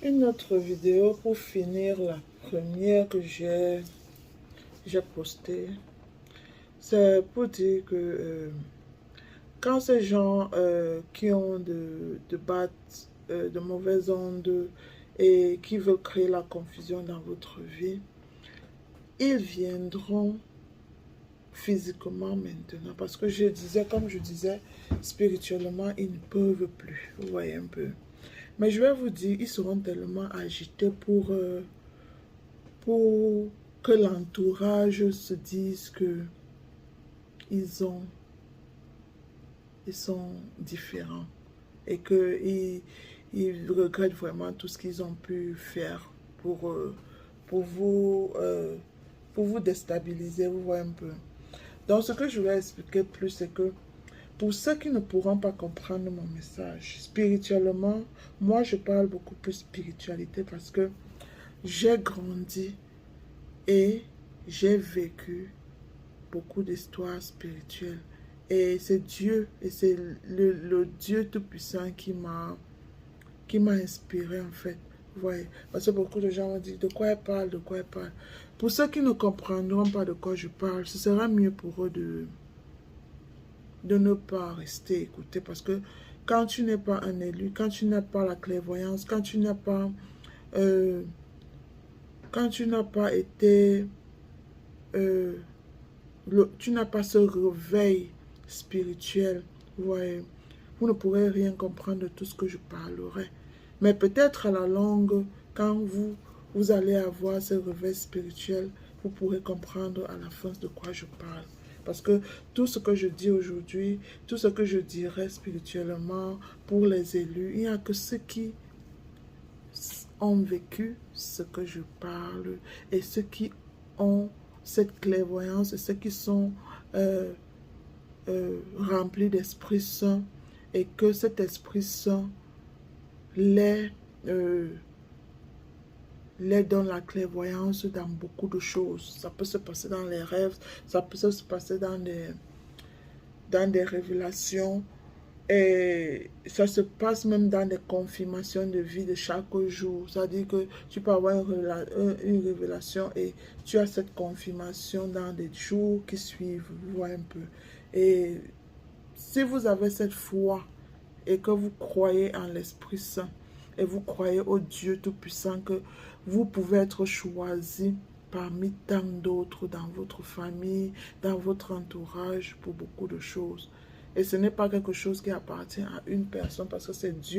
Une autre vidéo pour finir la première que j'ai postée. C'est pour dire que quand ces gens qui ont de mauvaises ondes et qui veulent créer la confusion dans votre vie, ils viendront physiquement maintenant. Parce que comme je disais, spirituellement, ils ne peuvent plus. Vous voyez un peu. Mais je vais vous dire, ils seront tellement agités pour que l'entourage se dise que ils ont, ils sont différents et qu'ils regrettent vraiment tout ce qu'ils ont pu faire pour, euh, pour vous, euh, pour vous déstabiliser, vous voyez un peu. Donc ce que je vais expliquer plus, c'est que pour ceux qui ne pourront pas comprendre mon message, spirituellement, moi je parle beaucoup plus spiritualité parce que j'ai grandi et j'ai vécu beaucoup d'histoires spirituelles. Et c'est Dieu, et c'est le Dieu Tout-Puissant qui m'a inspiré en fait. Vous voyez, parce que beaucoup de gens vont dire de quoi elle parle, de quoi elle parle. Pour ceux qui ne comprendront pas de quoi je parle, ce sera mieux pour eux de ne pas rester écouter parce que quand tu n'es pas un élu, quand tu n'as pas la clairvoyance, euh, quand tu n'as pas été, euh, tu n'as pas ce réveil spirituel, vous voyez, vous ne pourrez rien comprendre de tout ce que je parlerai. Mais peut-être à la longue, quand vous allez avoir ce réveil spirituel, vous pourrez comprendre à la fin de quoi je parle. Parce que tout ce que je dis aujourd'hui, tout ce que je dirai spirituellement pour les élus, il n'y a que ceux qui ont vécu ce que je parle et ceux qui ont cette clairvoyance et ceux qui sont euh, remplis d'Esprit Saint et que cet Esprit Saint les, euh, les donne la clairvoyance dans beaucoup de choses. Ça peut se passer dans les rêves, ça peut se passer dans des révélations et ça se passe même dans des confirmations de vie de chaque jour. C'est-à-dire que tu peux avoir une révélation et tu as cette confirmation dans des jours qui suivent. Vous voyez un peu. Et si vous avez cette foi et que vous croyez en l'Esprit Saint et vous croyez au Dieu Tout-Puissant, que vous pouvez être choisi parmi tant d'autres dans votre famille, dans votre entourage pour beaucoup de choses. Et ce n'est pas quelque chose qui appartient à une personne parce que c'est Dieu